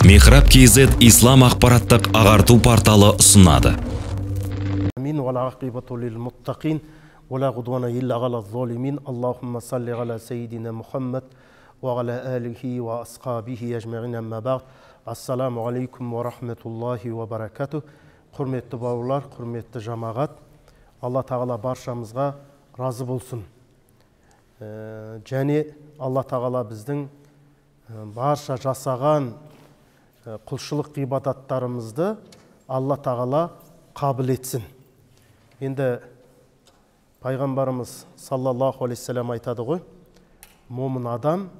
Мехраб KZ ислам ақпараттық ағарту порталы ұсынады. ولا عدوان إلا على الظالمين اللهم صل على سيدنا محمد وعلى آله وأصحابه أجمعين أما بعد السلام عليكم ورحمة الله وبركاته. Құрметті бауырлар, құрметті жамағат, Алла тағала баршамызға разы болсын. Және Алла тағала біздің барша жасаған құлшылық ғибадаттарымызды Алла тағала қабыл етсін. Енді пайғамбарымыз саллаллаху алейхи вассалам айтады ғой, момын адам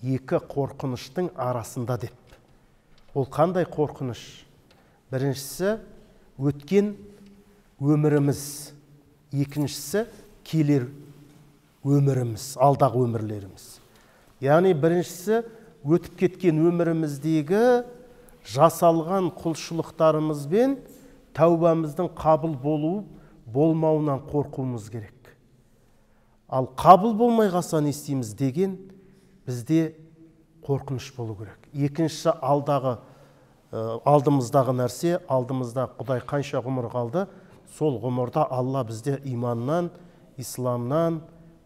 екі қорқыныштың арасында деп. Ол қандай қорқыныш? Біріншісі өткен өміріміз, екіншісі келер өміріміз, алдағы өмірлеріміз. Яғни біріншісі өтіп кеткен өміріміздегі жасалған құлшылықтарымыз бен тәубамыздың қабыл болмауынан қорқуымыз керек. Ал қабыл болмай қалса не істейміз деген бізде қорқыныш болу керек. Екіншісі алдымыздағы нәрсе, алдымызда Құдай қанша ғұмыр қалды, сол ғұмырда Алла бізде иманнан, исламнан,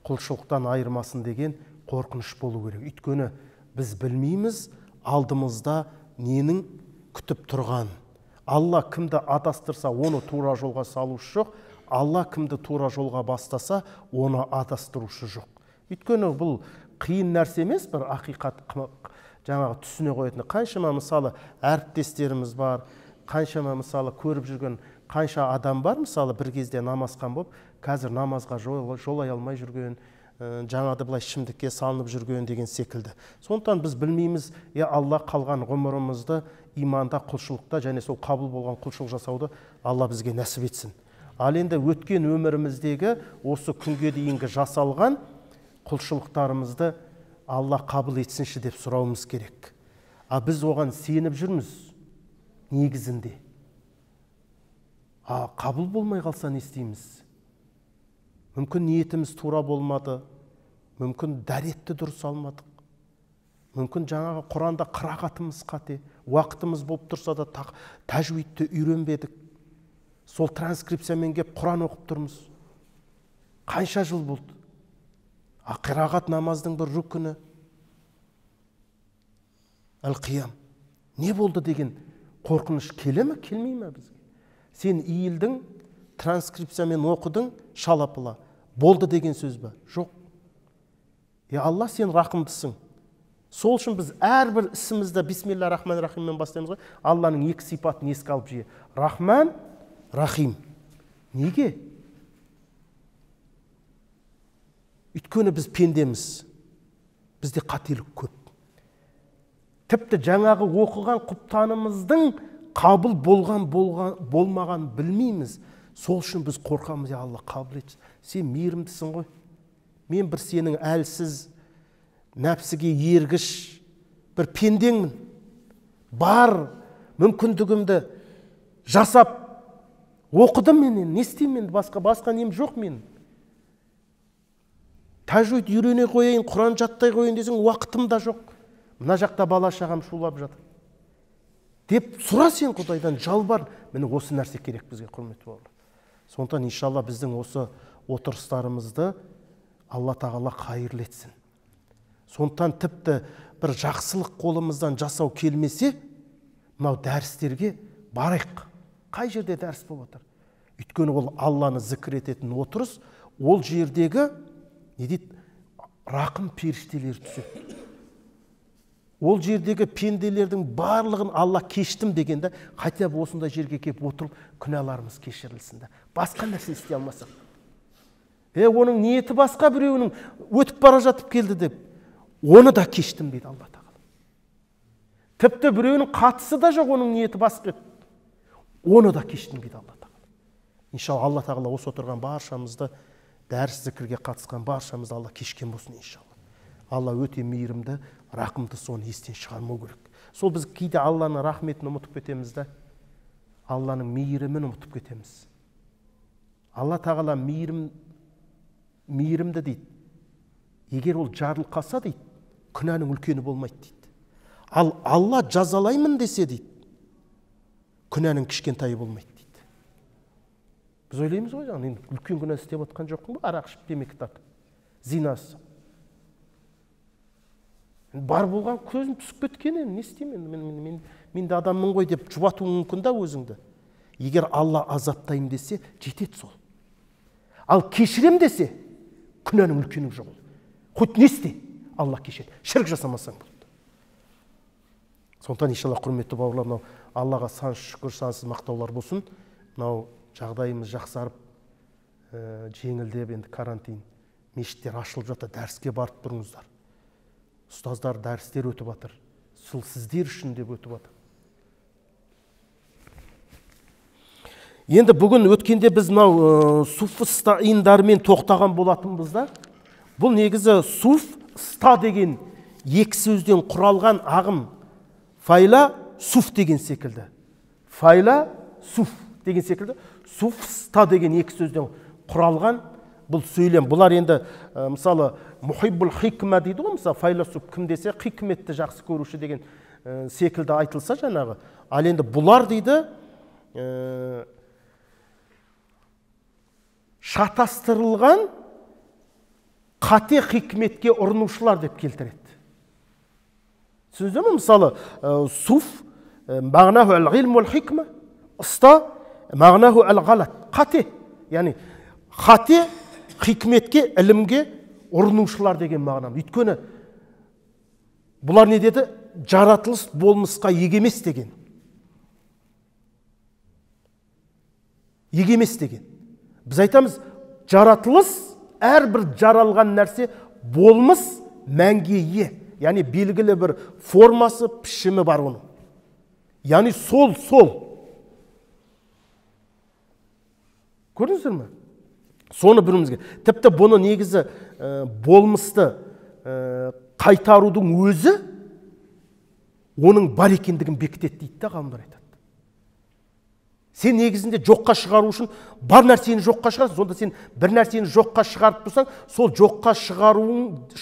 құлшылықтан айырмасын деген қорқыныш болу керек. Өйткені біз білмейміз алдымызда ненің күтіп тұрған. Алла кімді адастырса, оны тура жолға салушы жоқ. Алла кімді тура жолға бастаса, оны адастырушы жоқ. Өйткені бұл қиын нәрсе емес, бір ақиқат жаңағы түсіне қоятын. Қаншама мысалы әріптестеріміз бар, қаншама мысалы көріп жүрген қанша адам бар, мысалы бір кезде намазхан болып, қазір намазға жолай алмай жүрген, жаңағыда былай ішімдікке салынып жүрген деген секілді. Сондықтан біз білмейміз, Алла қалған ғұмырымызды иманда, құлшылықта және сол қабыл болған құлшылық жасауды Алла бізге нәсіп етсін. Ал енді өткен өміріміздегі осы күнге дейінгі жасалған құлшылықтарымызды Алла қабыл етсінші деп сұрауымыз керек. Біз оған сеніп жүрміз негізінде. Қабыл болмай қалса не істейміз? Мүмкін ниетіміз тура болмады, мүмкін дәретті дұрыс алмадық, мүмкін жаңағы Құранда қырағатымыз қате, уақытымыз болып тұрса да тәжвидті үйренбедік, сол транскрипциямен кеп Құран оқып тұрмыз. Қанша жыл болды? Қырағат намаздың бір рүкіні, әл-қиям. Не болды деген қорқыныш келе ме, келмей ме бізге? Сен иілдің, транскрипциямен оқыдың, шалапыла. Болды деген сөз ба? Жоқ. Алла сен рақымдысың. Сол үшін біз әрбір ісімізді бисмилла рахман рахиммен бастаймыз ғой. Алланың екі сипатын еске алып жиі. Рахман, рахим. Неге? Өйткені біз пендеміз. Бізде қателік көп. Тіпті жаңағы оқыған құптанымыздың қабыл болмаған білмейміз. Сол үшін біз қорқамыз, Алла қабыл етші. Сен мейірімдісің ғой. Мен бір сенің әлсіз, нәпсіге ергіш бір пендеңмін. Бар мүмкіндігімді жасап оқыдым мен. Не істеймін енді? Басқа нем жоқ мен. Тәжвид үйрене қояйын, Құран жаттай қояйын десең, уақытым да жоқ. Мына жақта бала шағам шулап жатыр. Деп сұра сен Құдайдан, жалбар. Міне осы нәрсе керек бізге, құрметті бауырлар. Сондықтан иншалла біздің осы отырыстарымызды Алла тағала қайырлы етсін. Сондықтан тіпті бір жақсылық қолымыздан жасау келмесе, мынау дәрістерге барайық. Қай жерде дәріс болып отыр? Өйткені ол Алланы зікір ететін отырыс, ол жердегі не дейді? Рақым періштелер түседі. Ол жердегі пенделердің барлығын Алла кештім дегенде, хотя бы осындай жерге кеп отырып, күнәларымыз кешірілсін. Басқа нәрсе істей алмасақ. Оның ниеті басқа, біреуінің өтіп бара жатып келді деп, оны да кештім дейді Алла тағала. Тіпті біреуінің қатысы да жоқ, оның ниеті басқа еді. Оны да кештім дейді Алла тағала. Иншалла Алла тағала осы отырған баршамызды, дәріс зікірге қатысқан баршамызды Алла кешкен болсын иншалла. Алла өте мейірімді, рақымды, соны естен шығармау керек. Сол біз кейде Алланың рахметін ұмытып кетеміз де, Алланың мейірімін ұмытып кетеміз. Алла тағала мейірімді дейді. Егер ол жарылқаса дейді, күнәнің үлкені болмайды дейді. Ал Алла жазалаймын десе дейді, күнәнің кішкентайы болмайды дейді. Біз ойлаймыз ғой, енді үлкен күнә істеп отқан жоқпын ба, арақ ішіп темекі тартып, зинасы. Бар болған көзім түсіп кеткен, не істеймін, мен де адаммын ғой деп жұбатуың мүмкін да өзіңді. Егер Алла азаптайым десе, жетеді сол. Ал кешірем десе, күнәнің үлкені жоқ. Хоть не істе, Алла кешеді. Шірк жасамасаң болды. Сондықтан иншалла құрметті бауырлар, мынау Аллаға сан шүкір, сансыз мақтаулар болсын. Мынау жағдайымыз жақсарып, жеңілдеп, енді карантин, мешіттер ашылып жатыр, дәріске барып тұрыңыздар. Ұстаздар дәрістер өтіп жатыр. Сол сіздер үшін деп өтіп жатыр. Енді бүгін өткенде біз мынау суфстаиндармен тоқтаған болатынбыз да. Бұл негізі суф, ста деген екі сөзден құралған ағым. Файла, суф деген секілді. Файла, суф деген секілді. Суф, ста деген екі сөзден құралған бұл сөйлем. Бұлар енді, мысалы, мұхиббул хикма дейді ғой, мысалы, файласуф кім десе, хикметті жақсы көруші деген секілді айтылса жаңағы. Ал енді бұлар дейді, шатастырылған қате хикметке ұрынушылар деп келтіреді. Түсіндіңіз ме? Мысалы, суф мағнаху әл-ғилм әл-хикма, ұста мағнаху әл-ғалат, қате. Яғни қате хикметке, ілімге ұрынушылар деген мағынам. Өйткені бұлар не деді? Жаратылыс болмысқа егемес деген. Егемес деген. Біз айтамыз, жаратылыс, әрбір жаралған нәрсе болмыс мәнге ие. Яғни белгілі бір формасы, пішімі бар оның. Яғни сол. Көрдіңіздер ме? Соны бірімізге. Тіпті бұны негізі болмысты қайтарудың өзі оның бар екендігін бекітеді дейді да, ғалымдар айтады. Сен негізінде жоққа шығару үшін бар нәрсені жоққа шығарсың. Сонда сен бір нәрсені жоққа шығарып тұрсаң, сол жоққа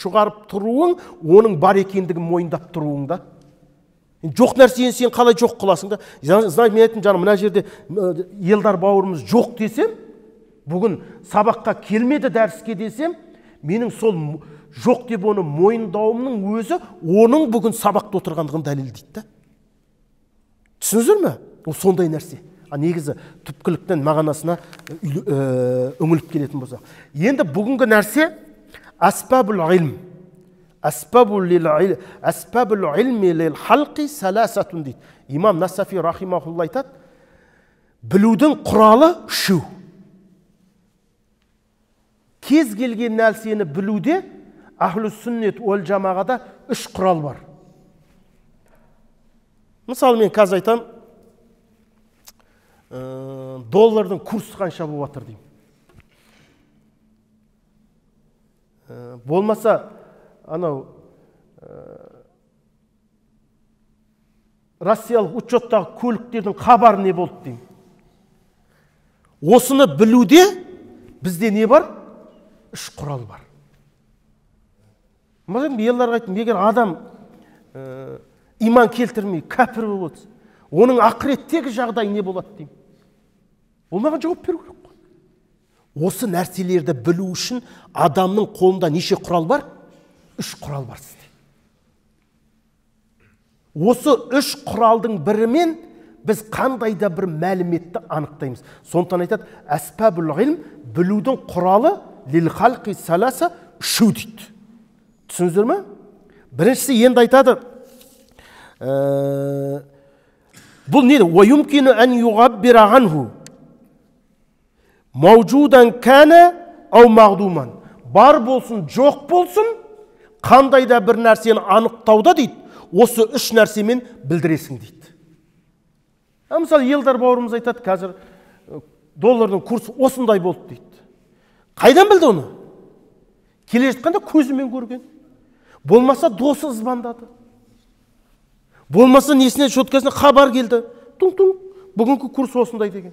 шығарып тұруың, оның бар екендігін мойындап тұруың да. Жоқ нәрсені сен қалай жоқ қыласың да. Знаете, мен айтым жаным, мына жерде елдар бауырымыз жоқ десем, бүгін сабаққа келмеді дәріске десем, менің сол жоқ деп оны мойындауымның өзі оның бүгін сабақта отырғандығын дәлелдейді да. Түсініңіздер ме? Ол сондай нәрсе. Негізі түпкіліктен мағынасына үңіліп келетін болса. Енді бүгінгі нәрсе асбабул илм. Асбабул илми лил халқи саласатун дейді. Имам Насафи рахимахулла айтады, білудің құралы үшеу. Кез келген нәрсені білуде ахлу сүннет уәл жамағада үш құрал бар. Мысалы мен қазір айтам, доллардың курсы қанша болып жатыр деймін. Болмаса, анау Россиялық учеттағы көліктердің хабары не болды деймін. Осыны білуде бізде не бар? Үш құрал бар. Мен елдарға айттым, егер адам иман келтірмей, кәпір болып отырса, оның ақыреттегі жағдай не болады деймін. Ол маған жауап беру керек қой. Осы нәрселерді білу үшін адамның қолында неше құрал бар? Үш құрал бар сізде. Осы үш құралдың бірімен біз қандай да бір мәліметті анықтаймыз. Сондықтан айтады, асбабул илм, білудің құралы лил халқи саласа үшу дейді. Түсініздер ме? Біріншісі енді айтады, бұл не? Уаюмкину ан юғаббира анху маужудан кәне ау мағдуман. Бар болсын, жоқ болсын, қандай да бір нәрсені анықтауда дейді, осы үш нәрсемен білдіресің дейді. Мысалы, елдар бауырымыз айтады, қазір доллардың курсы осындай болды дейді. Қайдан білді оны? Келе жатқанда көзімен көрген. Болмаса досы звондады. Болмаса несіне шоткасына хабар келді. Тұң-тұң, бүгінгі курс осындай деген.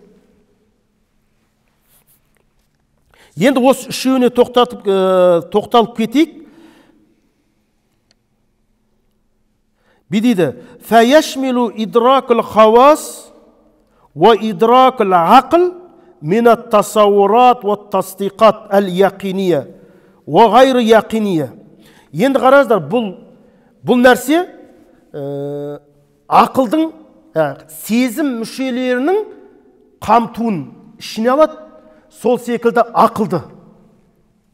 Енді осы үшеуіне тоқталып кетейік. Бидейді, фәяшмилу идракул хавас ва идракул ақл минат тасауырат ва тастиқат әл-яқиния ва ғайры яқиния. Енді қараңыздар, бұл нәрсе ақылдың сезім мүшелерінің қамтуын ішіне алады. Сол секілді ақылды.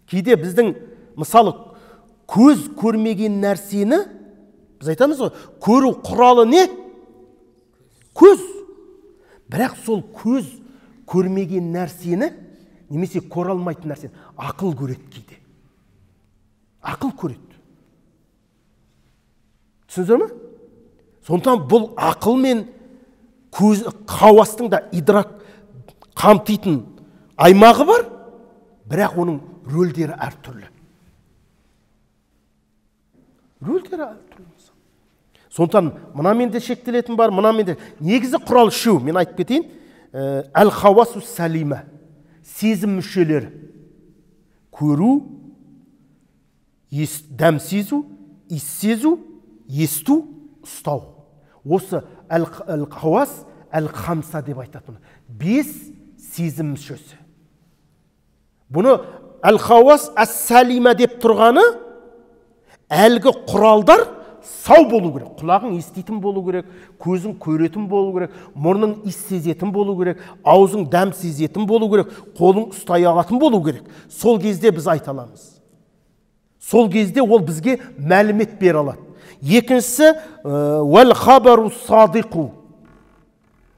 Кейде біздің, мысалы, көз көрмеген нәрсені, біз айтамыз ғой, көру құралы не? Көз. Бірақ сол көз көрмеген нәрсені, немесе көре алмайтын нәрсені ақыл көреді кейде. Ақыл көреді. Түсіндіңіздер ме? Сондықтан бұл ақыл мен хауастың да идрак қамтитын аймағы бар, бірақ оның рөлдері әртүрлі. Рөлдері әртүрлі. Сондықтан мұнамен де шектелетін бар, мұнамен де. Негізі құрал үшеу, мен айтып кетейін. Әл-хауасу сәлима, сезім мүшелері. Көру, дәм сезу, иіс сезу, есту, ұстау. Осы әл-хауас, әл-хамса деп айтатын. 5 сезім мүшесі. Бұны әл-хауас әс-сәлима деп тұрғаны, әлгі құралдар сау болу керек. Құлағың еститін болу керек, көзің көретін болу керек, мұрның иіс сезетін болу керек, аузың дәм сезетін болу керек, қолың ұстай алатын болу керек. Сол кезде біз айта аламыз. Сол кезде ол бізге мәлімет бере алады. Екіншісі, уәл хабару садиқу.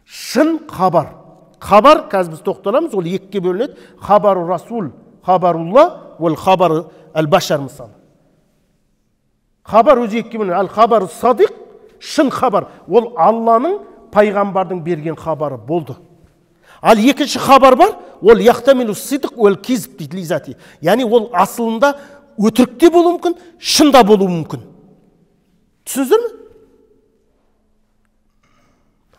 Шын хабар. Хабар, қазір біз тоқталамыз, ол екіге бөлінеді. Хабару расул, хабарулла, уәл хабару әл-башар мысалы. Хабар өзі екіге бөлінеді. Әл-хабару садиқ, шын хабар. Ол Алланың пайғамбардың берген хабары болды. Ал екінші хабар бар, ол яхтамилу сидық уәл кизб дейді лизати. Яғни ол асылында өтірікте болуы мүмкін, шында болуы мүмкін. Түсіндіңіздер ме?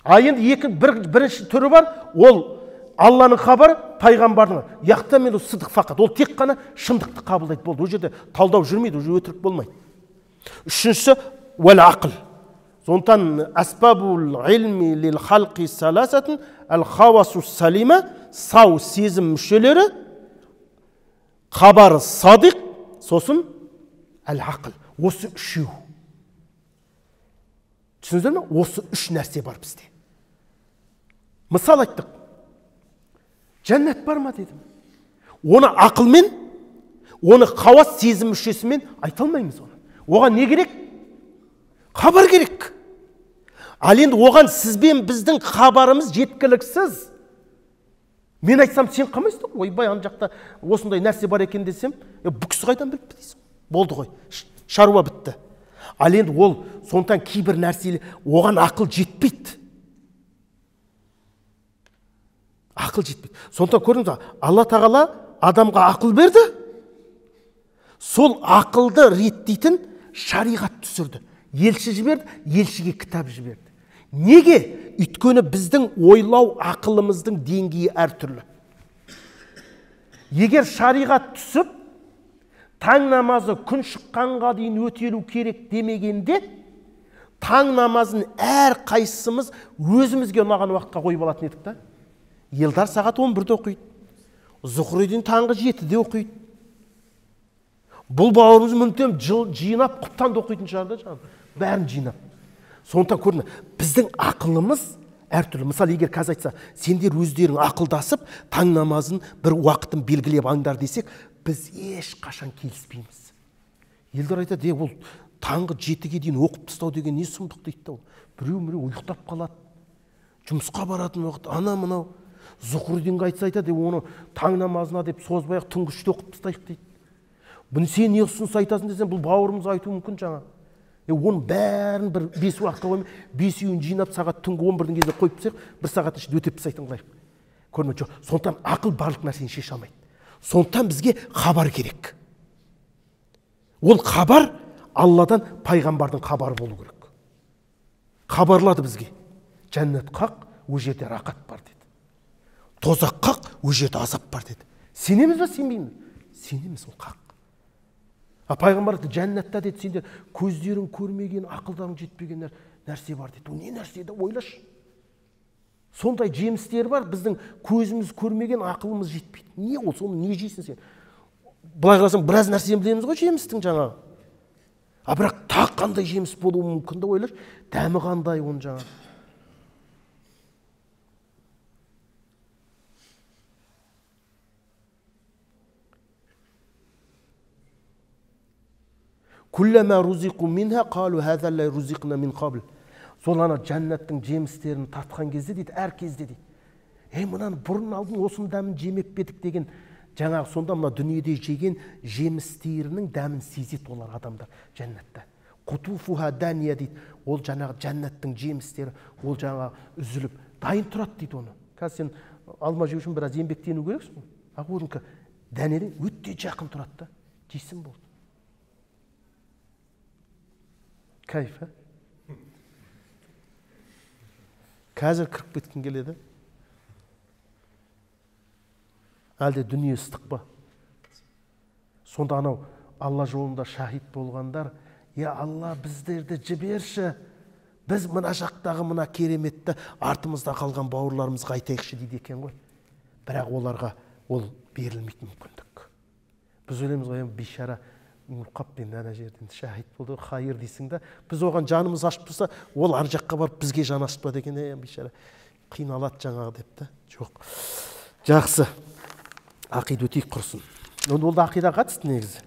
Енді бірінші түрі бар, ол Алланың хабары, пайғамбардың. Яхтамилу сидық фақат. Ол тек қана шындықты қабылдайды болды. Ол жерде талдау жүрмейді, ол өтірік болмайды. Үшіншісі, уәл ақыл. Сондықтан әсбабул илми лил халқи саласатын әл-хавасу салима, сау сезім мүшелері, хабары садиқ, сосын әл-ақыл. Осы үшеу. Түсіндіңіздер ме? Осы үш нәрсе бар бізде. Мысал айттық. Жәннат бар ма дедім. Оны ақылмен, оны хавас сезім мүшесімен айта алмаймыз оны. Оған не керек? Хабар керек. Ал енді оған сізбен біздің хабарымыз жеткіліксіз. Мен айтсам, сен қамайсың? Ойбай, ана жақта осындай нәрсе бар екен десем, бұл кісі қайдан біліп дейсің? Болды ғой, шаруа бітті. Ал енді ол сондықтан кейбір нәрселер оған ақыл жетпейді. Ақыл жетпейді. Сондықтан көрдіңіз, Алла тағала адамға ақыл берді. Сол ақылды реттейтін шариғат түсірді. Елші жіберді, елшіге кітап жіберді. Неге? Өйткені біздің ойлау ақылымыздың деңгейі әртүрлі. Егер шариғат түсіп, таң намазы күн шыққанға дейін өтелу керек демегенде, таң намазын әр қайсымыз өзімізге ұнаған уақытқа қойып алатын едік та. Елдар сағат 11-де оқиды. Зұхриден таңғы 7-де оқиды. Бұл бауырымыз мүмтем жинап, құптан да оқитын шығарды жаңағы. Бәрін жинап. Сондықтан көрді, біздің ақылымыз әртүрлі. Мысалы, егер қазір айтса, сендер өздерің ақылдасып, таң намазын бір уақытын белгілеп аңдар десек, біз еш қашан келіспейміз. Елдар айтады, ол таңғы 7-ге дейін оқып тастау деген не сұмдық дейді. Біреу ұйықтап қалады. Жұмысқа баратын уақыт, ана мынау. Зұхриденге айтса айтады, оны таң намазына деп созбай-ақ түнгі 3-те оқып тастайық дейді. Бұны сен не ұсыныс айтасың десем, бұл бауырымыз айтуы мүмкін жаңа. Оның бәрін бір 5 уақытқа қоймай, 5-ін жинап сағат түнгі 11-дің кезінде қойып тастайық, 1 сағат ішінде өтеп тастайтын қылайық. Көрме жоқ. Сондықтан ақыл барлық нәрсені шеше алмайды. Сондықтан бізге хабар керек. Ол хабар Алладан пайғамбардың хабары болу керек. Хабарлады бізге. Жәннат қақ, ол жерде рақат бар деді. Тозақ қақ, ол жерде азап бар деді. Сенеміз бе, сенбейміз? Сенеміз, ол қақ. Пайғамбар жәннатта деді, сендер көздерің көрмеген, ақылдарың жетпеген нәрсе бар деді. Не нәрсе деп ойлашы. Сондай жемістер бар, біздің көзіміз көрмеген, ақылымыз жетпейді. Не ол, соны не жейсің сен? Былай қарасаң, біраз нәрсені білеміз ғой жемістің жаңағы. Бірақ тақ қандай жеміс болуы мүмкін деп ойлашы. Дәмі қандай оның жаңағы. Күлләмә рузиқу минха қалу хаза ла рузиқна мин қабл. Сол ана жәннаттың жемістерін тартқан кезде дейді, әр кезде дейді. Мынаны бұрын алдын осының дәмін жемеп бедік деген жаңағы сонда мына дүниеде жеген жемістерінің дәмін сезет олар адамдар жәннатта. Құтуфуха дания дейді. Ол жаңағы жәннаттың жемістері, ол жаңағы үзіліп дайын тұрады дейді оны. Қазір сен алма жеу үшін біраз еңбектену керексің. Оның дәнеден өте жақын тұрады да, жейсің болды. Кайф, қазір кіріп кеткің келеді. Әлде дүние ыстық па? Сонда анау Алла жолында шахид болғандар, Алла біздерді жіберші, біз мына жақтағы мына кереметті артымызда қалған бауырларымызға айтайықшы дейді екен ғой. Бірақ оларға ол берілмейтін мүмкіндік. Біз ойлаймыз ғой, бейшара қаппен ана жерден шахид болды, хайыр дейсің да, біз оған жанымыз ашып тұрса, ол ар жаққа барып бізге жан ашпа деген, бейшара қиналады жаңағы деп та. Жоқ. Жақсы. Ақида өтейік құрсын. Ол да ақидаға қатысты негізі.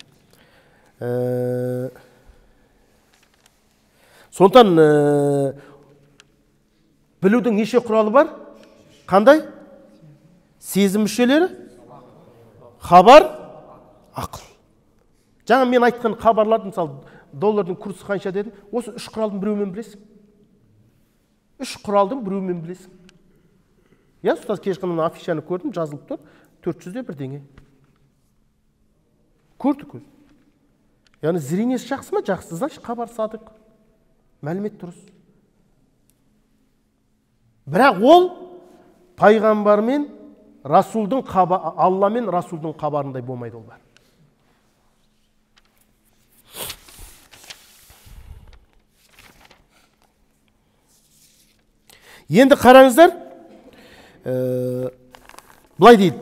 Сондықтан білудің неше құралы бар? Қандай? Сезім мүшелері? Хабар, ақыл. Жаңа мен айтқан хабарларды, мысалы, доллардың курсы қанша дедім, осы 3 құралдың біреумен білесің. 3 құралдың біреумен білесің. Ұстаз кешқанын афишаны көрдім, жазылып тұр, 400-де бірдеңе. Көрді көз. Яғни зрениесі жақсы ма? Жақсы, значит, хабар садық. Мәлімет дұрыс. Бірақ ол пайғамбар мен Расулдың Алла мен Расулдың хабарындай болмайды ол бар. Енді қараңыздар, былай дейді.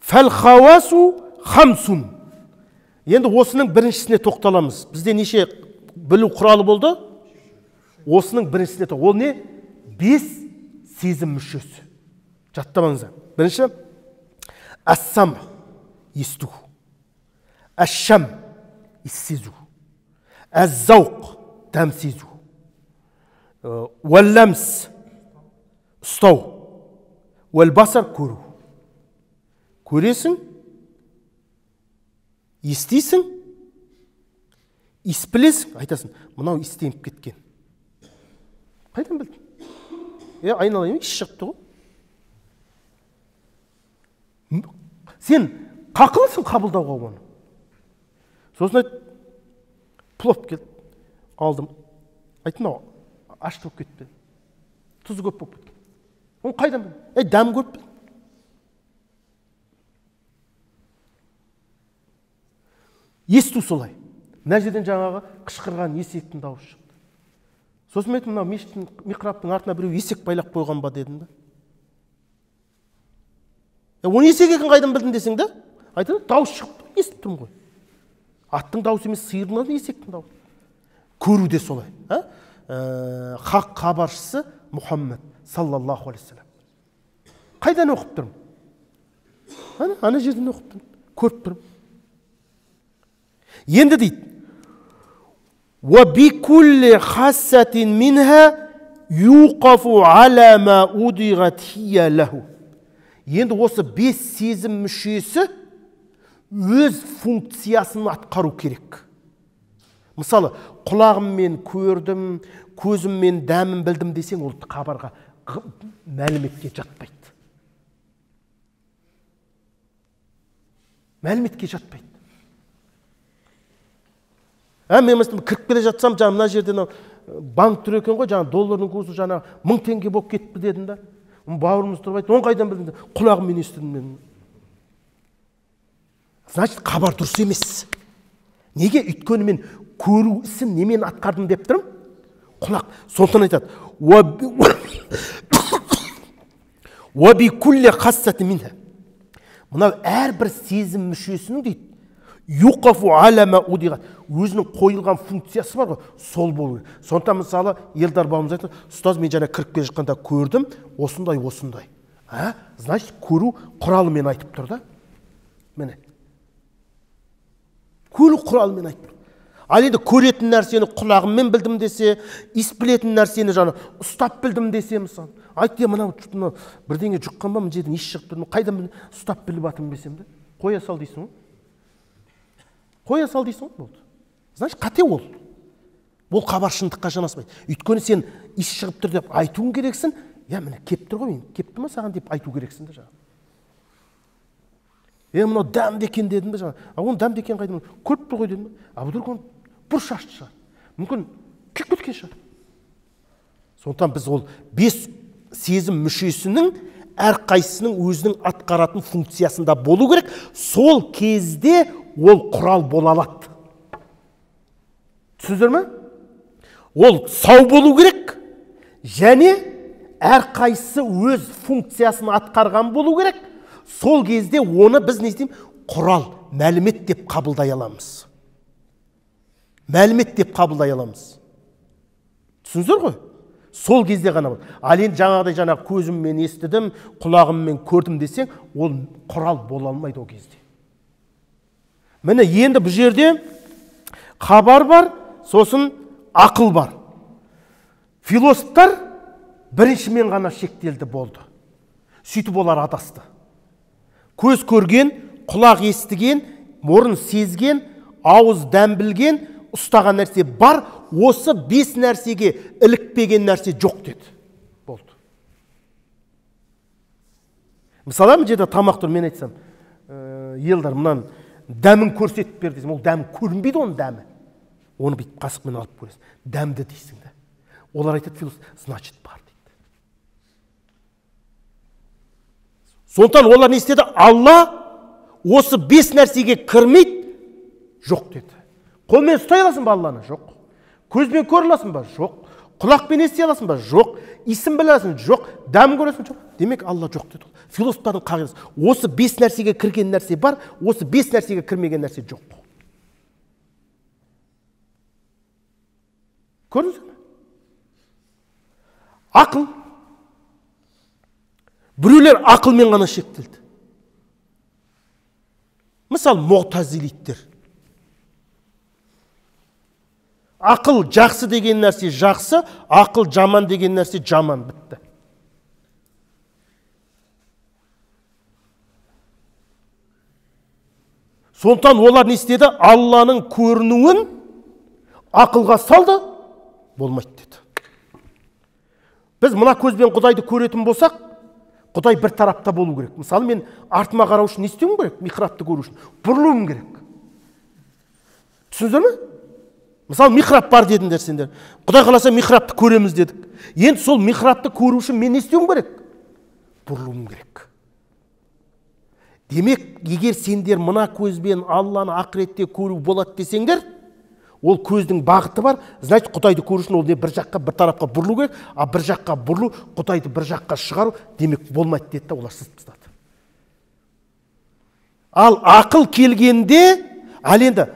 Фәл-хауасу хамсун. Енді осының біріншісіне тоқталамыз. Бізде неше білу құралы болды? Осының біріншісіне тоқталамыз. Ол не? 5 сезім мүшесі. Жаттамаңыздар. Бірінші, әс-сам, есту. Әш-шам, иссезу. Әз-зауқ, дәм сезу. Уәл-ләмс, ұстау. Уәл-басар, көру. Көресің, естисің, испілесің, айтасың, мынау істеніп кеткен. Қайдан білдің? Айналайын, еш шықты ғой. Сен қақылысың қабылдауға оны. Сосын айт, плов келді, алдым. Айттым, ашты болып кетті. Тұзы көп болып кетті. Оны қайдан білдің? Дәм көп білдің. Есту солай. Мына жерден жаңағы қышқырған есектің дауысы шықты. Сосын мен мынау мешіттің михрабтың артына біреу есек байлап қойған ба дедім да. Оны есек екенін қайдан білдің десең да, айтады, дауыс шығып, естіп тұрмын ғой. Аттың дауысы емес, сиырдың дауысы, есектің дауысы. Көру де солай. Хақ хабаршысы Мұхаммед саллаллаху алейхи салам. Қайдан оқып тұрмын? Ана жерден оқып тұрмын, көріп тұрмын. Енді дейді, وَبِكُلِّ خَسَّةٍ مِنْهَا يُوْقَفُ عَلَى مَا أُدِغَتْ هِيَ لَهُ. Енді осы 5 сезім мүшесі өз функциясын атқару керек. Мысалы, құлағыммен көрдім, көзіммен дәмін білдім десең, ол хабарға, мәліметке жатпайды. Мәліметке жатпайды. Мен мысалы кіріп келе жатсам, мына жерден банк тұр екен ғой, доллардың курсы 1000 теңге болып кетті дедім да. Бауырымыз тұрып айтты, оны қайдан білдің? Құлағыммен естідім мен. значит хабар дұрыс емес. Неге? Өйткені мен көру ісін немен атқардым деп тұрмын? Құлақ. Сондықтан айтады: "Уаби кулли хассати минха". Мынау әрбір сезім мүшесінің дейді, юқафу алама удиғат, өзінің қойылған функциясы бар ғой, сол болу керек. Сондықтан мысалы Елдар бауырымыз айтады: "Ұстаз, мен жаңа кіріп келе жатқанда көрдім, осындай. Значит, көру құралымен айтып тұр да. Міне. Көру құралымен айтып тұр. Ал енді көретін нәрсені құлағыммен білдім десе, иіс білетін нәрсені жаңа ұстап білдім десе, мысалы, айтты, мынау бірдеңе жұққан ба, мына жерден иіс шығып тұр, қайдан ұстап біліп атым десем де, қоя сал дейсің ғой. Қоя сал дейсің ғой, болды. Значит, қате ол. Бұл хабар шындыққа жанаспайды. Өйткені сен иіс шығып тұр деп айтуың керексің, міне кеп тұр ғой, мен кепті ма саған деп айту керексің де жаңа. Мынау дәмді екен дедім бе жаңа. Оны дәмді екен қайдан көріп тұр ғой дедім бе. Бұдыр бір шашты шығар. Мүмкін кеп кеткен шығар. Сондықтан біз ол 5 сезім мүшесінің әрқайсысының өзінің атқаратын функциясында болу керек. Сол кезде ол құрал бола алады. Түсіндіңіздер ме? Ол сау болу керек, және әрқайсысы өз функциясын атқарған болу керек. Сол кезде оны біз не дейміз? Құрал, мәлімет деп қабылдай аламыз. Мәлімет деп қабылдай аламыз. Түсіндіңіздер ғой? Сол кезде ғана болады. Ал енді жаңағы көзіммен естідім, құлағыммен көрдім десең, ол құрал бола алмайды ол кезде. Міне енді бұл жерде хабар бар, сосын ақыл бар. Философтар біріншімен ғана шектелді болды. Сөйтіп олар адасты. Көз көрген, құлақ естіген, мұрын сезген, ауыз дәм білген, ұстаған нәрсе бар, осы 5 нәрсеге ілікпеген нәрсе жоқ деді. Болды. Мысалы, мен жерде тамақ тұр, мен айтсам, Елдар, мұнан дәмін көрсетіп бер десем, ол дәмі көрінбейді, оның дәмі. Оны бүйтіп қасықпен алып көресің. Дәмді дейсің де. Олар айтады, философ, значит бар дейді. Сондықтан олар не істеді? Алла осы 5 нәрсеге кірмейді, жоқ деді. Қолмен ұстай аласың ба Алланы? Жоқ. Көзбен көре аласың ба? Жоқ. Құлақпен ести аласың ба? Жоқ. Иісін біле аласың? Жоқ. Дәмін көресің? Жоқ. Демек Алла жоқ деді. Философтардың қағидасы. Осы 5 нәрсеге кірген нәрсе бар, осы 5 нәрсеге кірмеген нәрсе жоқ. Көрдіңіз бе? Ақыл. Біреулер ақылмен ғана шектелді. Мысалы, мұғтазилиттер. Ақыл жақсы деген нәрсе жақсы, ақыл жаман деген нәрсе жаман, бітті. Сондықтан олар не істеді? Алланың көрінуін ақылға салды, болмайды деді. Біз мына көзбен Құдайды көретін болсақ, Құдай бір тарапта болу керек. Мысалы, мен артыма қарау үшін не істеуім керек? Михрабты көру үшін бұрылуым керек. Түсіндіңіздер ме? Мысалы, михраб бар дедіңдер сендер. Құдай қаласа михрабты көреміз дедік. Енді сол михрабты көру үшін мен не істеуім керек? Бұрылуым керек. Демек, егер сендер мына көзбен Алланы ақыретте көру болады десеңдер, ол көздің бағыты бар. Значит, Құдайды көру үшін ол не бір жаққа, бір тарапқа бұрылу керек, а бір жаққа бұрылу, Құдайды бір жаққа шығару, демек болмайды деді, олар сызып тастады. Ал ақыл келгенде, ал енді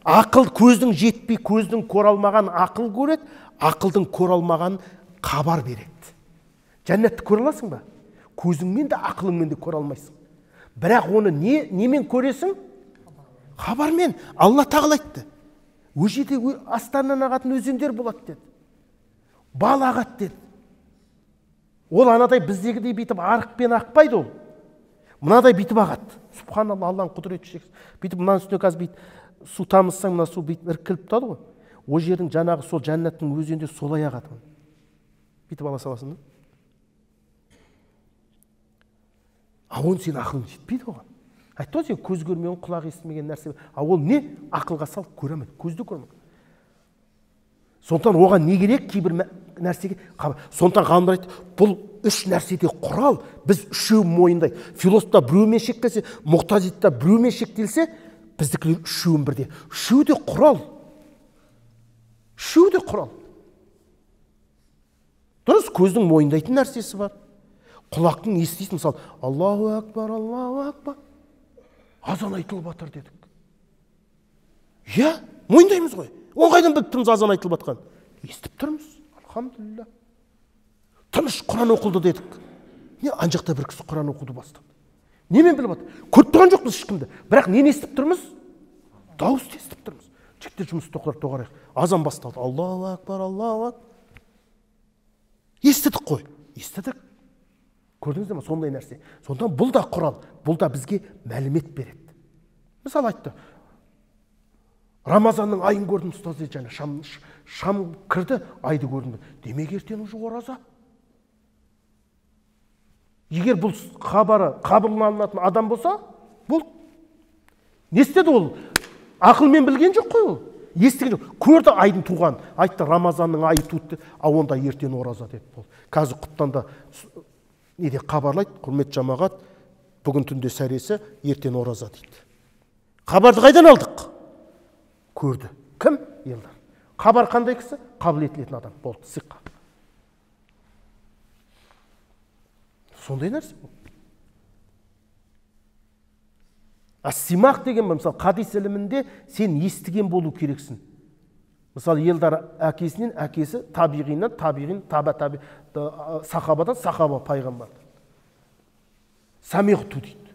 ақыл көздің жетпей, көздің көре алмаған ақыл көреді, ақылдың көре алмаған хабар береді. Жәннатты көре аласың ба? Көзіңмен де, ақылыңмен де көре алмайсың. Бірақ оны немен көресің? Хабармен. Алла тағала айтты. Өжеде астарынан ағатын өзендер болады деді. Бал ағады деді. Ол анадай біздегідей бүйтіп арықпен ақпайды ол. Мынадай бүйтіп ағады. Субханалла, Алланың құдіреті шексіз. Бүйтіп мынаның үстіне қазір бүйтіп су тамызсаң, мына су бүйтіп іркіліп тұрады ғой. О жердің жаңағы сол жәннаттың өзенде солай ағады. Бүйтіп ала саласың да. А оны сен ақылың жетпейді оған. Айтты ғой, сен көз көрмеген, құлақ естімеген нәрсе. А ол не? Ақылға салып көремеді, көзді көрмеді. Сондықтан оған не керек? Кейбір нәрсеге. Сондықтан ғалымдар айтты, бұл үш нәрседе құрал, біз үшеуін мойындайды. Философта біреумен шектелсе, мұқтазитта біреумен шектелсе, біздікілер үшеуін бірде. Үшеуі де құрал. Үшеуі де құрал. Дұрыс, көздің мойындайтын нәрсесі бар. Құлақтың естисің, мысалы, Аллаху акбар, Аллаху акбар. Азан айтылып жатыр дедік. Я, мойындаймыз ғой. Оны қайдан біліп тұрмыз азан айтылып жатқан? Естіп тұрмыз. Алхамдулилля. Тыныш Құран оқылды дедік. Не, ана жақта бір кісі Құран оқуды бастады. Немен біліп жатыр? Көріп тұрған жоқпыз ешкімді. Бірақ нені естіп тұрмыз? Дауысты естіп тұрмыз. Жігіттер жұмысты тоқтарайық. Азан басталды. Аллаху акбар, Аллаху акбар. Естідік қой. Естідік. Көрдіңіздер ме сондай нәрсе? Сондан бұл да құрал, бұл да бізге мәлімет береді. Мысалы айтты, Рамазанның айын көрдім ұстаз дейді, және шам кірді, айды көрдім. Демек ертең уже ораза. Егер бұл хабары қабылданатын адам болса, бұл не істеді ол? Ақылмен білген жоқ қой ол. Естіген жоқ. Көрді айдың туған. Айтты, Рамазанның айы туды, онда ертең ораза деді бұл. Қазір құптанда неде хабарлайды, құрметті жамағат, бүгін түнде сәресі, ертең ораза дейді. Хабарды қайдан алдық? Көрді. Кім? Елдар. Хабар қандай кісі? Қабыл етілетін адам. Болды, сиққа. Сондай нәрсе бұл. Симақ деген, мысалы, хадис ілімінде сен естіген болу керексің. Мысалы, Елдар әкесінен, әкесі табиғиннан, табиғин, сахабадан, сахаба пайғамбар. Самиғту дейді.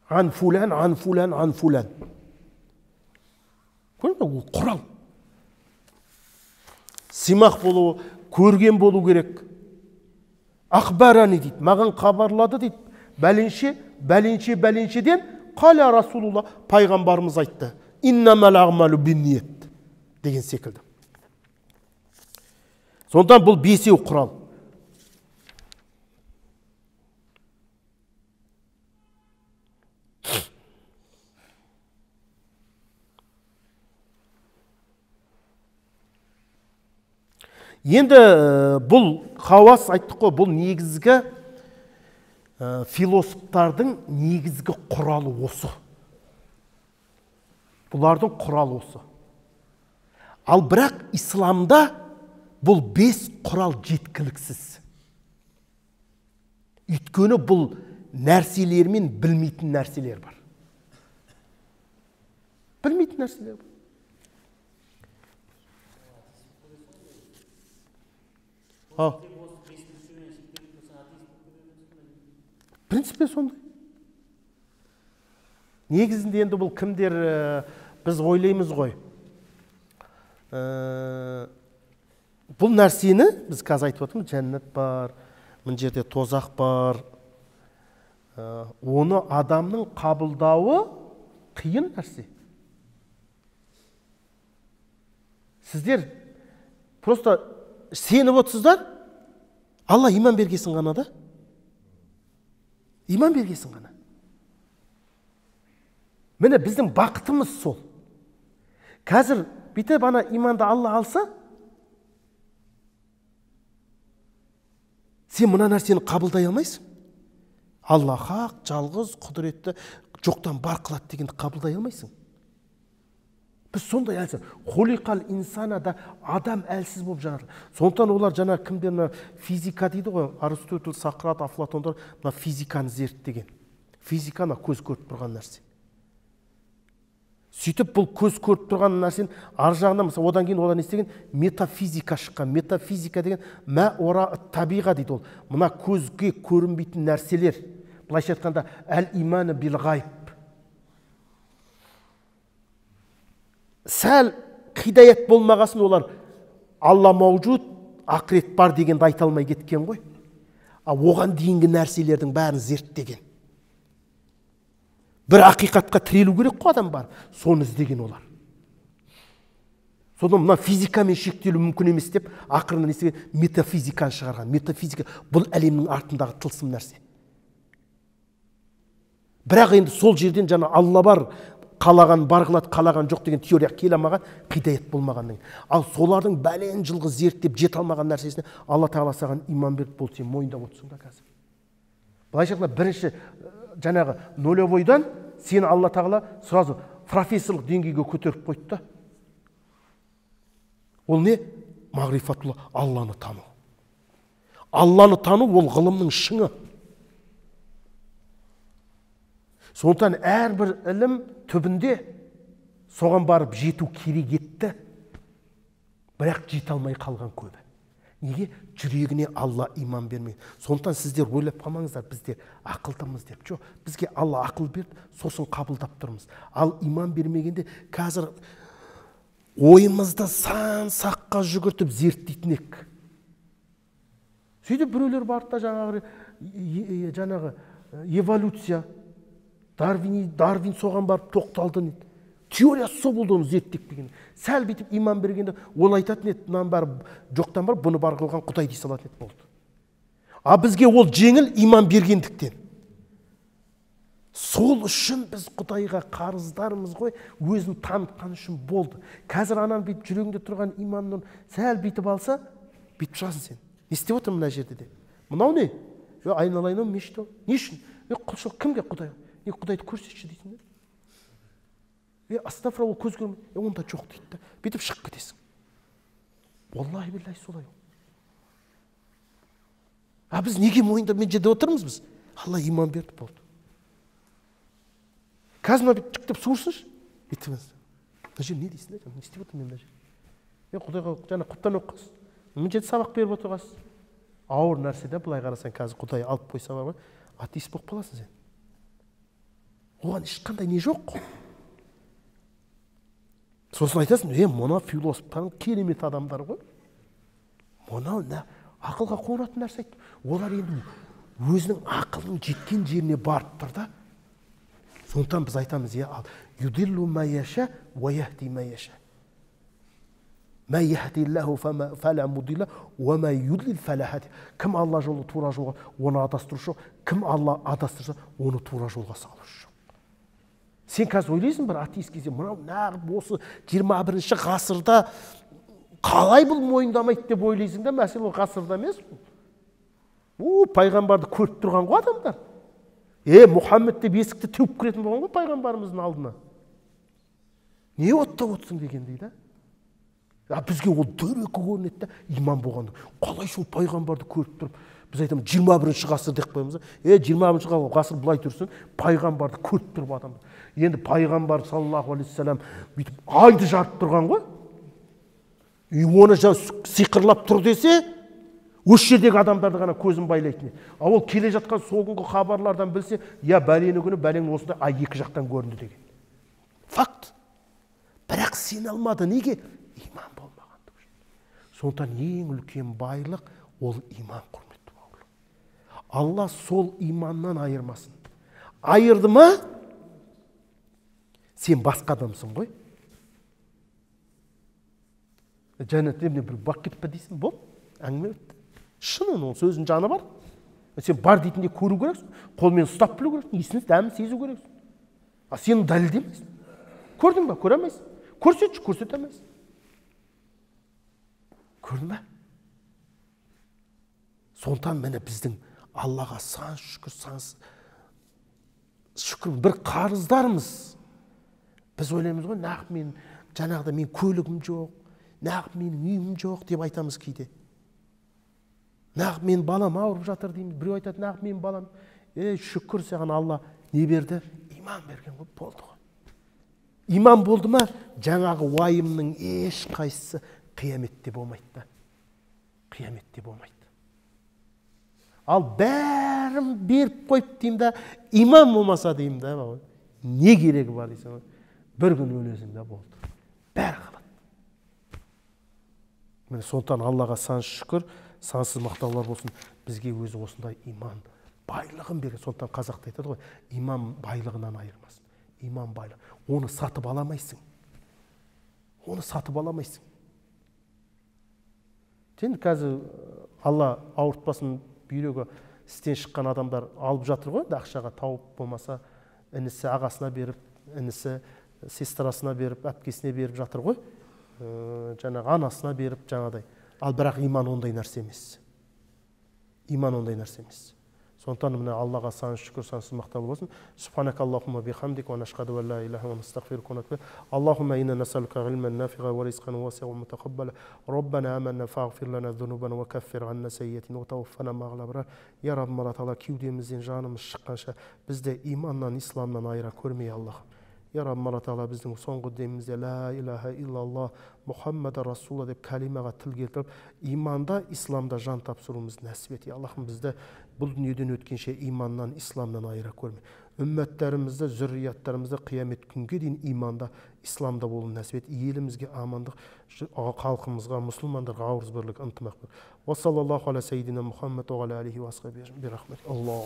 Ан фулан, ан фулан, ан фулан. Ол құрал. Симақ болу, көрген болу керек. Ақбарани дейді, маған хабарлады дейді. Бәленшеден қала Расулулла пайғамбарымыз айтты. Иннамал ағмалу бинниет деген секілді. Сондан бұл бесеу құрал. Енді бұл хауас айттық қой, бұл негізгі философтардың негізгі құралы осы. Бұлардың құралы осы. Ал бірақ исламда бұл 5 құрал жеткіліксіз. Өйткені бұл нәрселермен білмейтін нәрселер бар. Білмейтін нәрселер бар. Принципе сондай. Негізінде енді бұл кімдер біз ойлаймыз ғой. Бұл нәрсені біз қазір айтып отырмыз, жәннат бар, мына жерде тозақ бар. Оны адамның қабылдауы қиын нәрсе. Сіздер просто сеніп отырсыздар, Алла иман бергесін ғана да. Иман бергесін ғана. Міне біздің бақытымыз сол. Қазір бүйтіп ана иманды Алла алса, сен мына нәрсені қабылдай алмайсың. Алла хақ, жалғыз, құдіретті, жоқтан бар қылады дегенді қабылдай алмайсың. Біз сондай әлсіз. Хулиқал инсана да адам әлсіз болып жаратылды. Сондықтан олар жаңа кімдер физика дейді ғой, Аристотель, Сократ, Афлатондар мына физиканы зерттеген. Физиканы көз көріп тұрған нәрсе. Сөйтіп бұл көз көріп тұрған нәрсені ар жағынан, мысалы, одан кейін олар не істеген? Метафизика шыққан. Метафизика деген мә ора табиға дейді ол. Мына көзге көрінбейтін нәрселер. Былайша айтқанда әл-иманы бил ғайб. Сәл қидаят болмағасын олар Алла маужуд, ақырет бар дегенді айта алмай кеткен ғой. Оған дейінгі нәрселердің бәрін зерттеген. Бір ақиқатқа тірелу керек қой адам бар. Соны іздеген олар. Содан мына физикамен шектелу мүмкін емес деп, ақырында несіге метафизиканы шығарған. Метафизика бұл әлемнің артындағы тылсым нәрсе. Бірақ енді сол жерден жаңа Алла бар, қалаған бар қылады, қалаған жоқ деген теория келе алмаған, хидаят болмағаннан. Ал солардың бәлен жылғы зерттеп жете алмаған нәрсесіне Алла Тағала саған иман берді, бол сен мойындап отырсың да қазір. Былайша айтқанда бірінші жаңағы нулевойдан сені Алла Тағала сразу профессорлық деңгейге көтеріп қойды да. Ол не? Мағрифатулла, Алланы тану. Алланы тану ол ғылымның шыңы. Сондықтан әрбір ілім түбінде соған барып жету керек етті. Бірақ жете алмай қалған көбі. Неге? Жүрегіне Алла иман бермейді. Сондықтан сіздер ойлап қалмаңыздар, біздер ақылдымыз деп. Жоқ, бізге Алла ақыл берді, сосын қабылдап тұрмыз. Ал иман бермегенде қазір ойымызды сан саққа жүгіртіп зерттейтін ек. Сөйтіп біреулер барды да жаңағы эволюция, Дарвин соған барып тоқталды. Теориясы сол болды, оны зерттеп деген. Сәл бітіп иман бергенде ол айтатын еді, мынаны барып жоқтан барып бұны бар қылған Құдай дей салатын еді, болды. А бізге ол жеңіл иман бергендіктен. Сол үшін біз Құдайға қарыздарымыз ғой, өзін танытқан үшін болды. Қазір анан бүйтіп жүрегіңде тұрған иманның сәл бітіп алса, бітіп шығасың сен. Не істеп отыр мына жерде де? Мынау не? Айналайын мешіт ол. Не үшін? Құлшылық кімге? Құдай. Құдайды көрсетші дейтін. Астафра ол көз көрмей, онда жоқ дейді да. Бетіп шығып кетесің. Аллахи биллахи солай. А біз неге мойындап мен жерде отырмыз біз? Алла иман берді, болды. Қазір мына бүйтіп суырсыншы. Бүйтіңіз. Мына жер не дейсің? Не істеп отырмын мен мына жер? Құдайға жаңа құптан оқығыз. Мен жерде сабақ беріп отырғасыз. Ауыр нәрсе де былай қарасаң қазір Құдай алып қойса бар ғой, атеист болып қаласың сен. Оған ешқандай не жоқ. Сосын айтасың, мына философтардың керемет адамдар ғой. Мынау ақылға қонатын нәрсе айтты. Олар енді өзінің ақылының жеткен жеріне барып тұр да. Сондықтан біз айтамыз, юдиллу ма яша ва яхди ма яша. Ма яхдиллаху фала мудилла ва ма юдлил фала хади. Кім Алла жолы тура жолға, оны адастырушы жоқ. Кім Алла адастырса, оны тура жолға салушы жоқ. Сен қазір ойлайсың бір атеист кезде, мынау нағып осы 21-ші ғасырда қалай бұл мойындамайды деп ойлайсың да, мәселе ғасырда емес бұл. Пайғамбарды көріп тұрған ғой адамдар. Мұхаммед деп есікті теуіп кіретін болған ғой пайғамбарымыздың алдына. Не оттап отырсың дегендей да. Бізге ол дөрекі көрінеді да, иман болғанда. Қалай сол пайғамбарды көріп тұрып, біз айтамыз 21-ші ғасыр деп қоямыз. 21-ші ғасыр бұлай тұрсын, пайғамбарды көріп тұрып адамдар. Енді пайғамбар саллаллаху алейхи вассалам бүйтіп айды жарып тұрған ғой. Оны сиқырлап тұр десе, осы жердегі адамдарды ғана көзін байлайтын. Ол келе жатқан соңғы хабарлардан білсе, бәлені күні бәленің осында ай екі жақтан көрінді деген. Факт. Бірақ сен алмады. Неге? Иман болмағандық үшін. Сондықтан ең үлкен байлық ол иман, құрметті бауырлар. Алла сол иманнан айырмасын. Айырды ма? Сен басқа адамсың ғой. Жәннатте бір бақ кетіп дейсің, бол, әңгіме өтті. Шынын ол сөздің жаны бар. Сен бар дейтінде көру керексің, қолмен ұстап білу керексің, иісін дәмін сезу керексің. А сен дәлелдемейсің. Көрдің ба? Көре алмайсың. Көрсетші, көрсете алмайсың. Көрдің ба? Сондықтан міне біздің Аллаға сан шүкір бір қарыздарымыз. Біз ойлаймыз ғой, нағып мен жаңағыда мен көлігім жоқ, нағып менің үйім жоқ деп айтамыз кейде. Нағып мен балам ауырып жатыр дейміз. Біреу айтады, нағып мен балам. Шүкір саған Алла не берді? Иман берген ғой, болды ғой. Иман болды ма, жаңағы уайымның еш қайсысы қияметте болмайды да. Қияметте болмайды. Ал бәрін беріп қойып деймін да, иман болмаса деймін да, не керегі бар дейсің? Бір күн өлесің да болды. Бәрі қалады. Міне сондықтан Аллаға сан шүкір, сансыз мақтаулар болсын, бізге өзі осындай иман байлығын берген. Сондықтан қазақта айтады ғой, иман байлығынан айырмасын. Иман байлығы. Оны сатып аламайсың. Оны сатып аламайсың. Сен қазір Алла ауыртпасын, бүйрегі істен шыққан адамдар алып жатыр ғой, ақшаға тауып болмаса, інісі ағасына беріп, інісі сестрасына беріп, әпкесіне беріп жатыр ғой, жаңағы анасына беріп жаңадай. Ал бірақ иман ондай нәрсе емес. Иман ондай нәрсе емес. Сондықтан мына Аллаға сансыз шүкір, сансыз мақтау болсын. Субханак Аллахумма бихамдик ва нашхаду ан ла илаха ва настағфирука ва натубу. Аллахумма инна насалука илман нафиға ва ризқан васиъан ва мутақаббала. Раббана аманна фағфир лана зунубана ва каффир анна сайyiatina ва таваффана мa'ал абрар. Я Раббым, Алла Тағала, кеудемізден жанымыз шыққанша бізді иманнан, исламнан айыра көрмей, Аллахым. Я Раббым, Алла Тағала, біздің соңғы демімізде ла илаха иллаллах Мұхаммад Расулла деп кәлимаға тіл келтіріп, иманда, исламда жан тапсыруымыз нәсіп ет. Аллахым, бізді бұл дүниеден өткенше иманнан, исламнан айыра көрме. Үмметтәрімізді, зүррияттарымызды қиямет күнге дейін иманда, исламда болуын нәсіп ет. Елімізге амандық, халқымызға, мұсылмандарға ауыз бірлік, ынтымақ бер. Ва саллаллаху аля саййидина Мұхаммад ва аля алихи ва асхабихи би рахматик.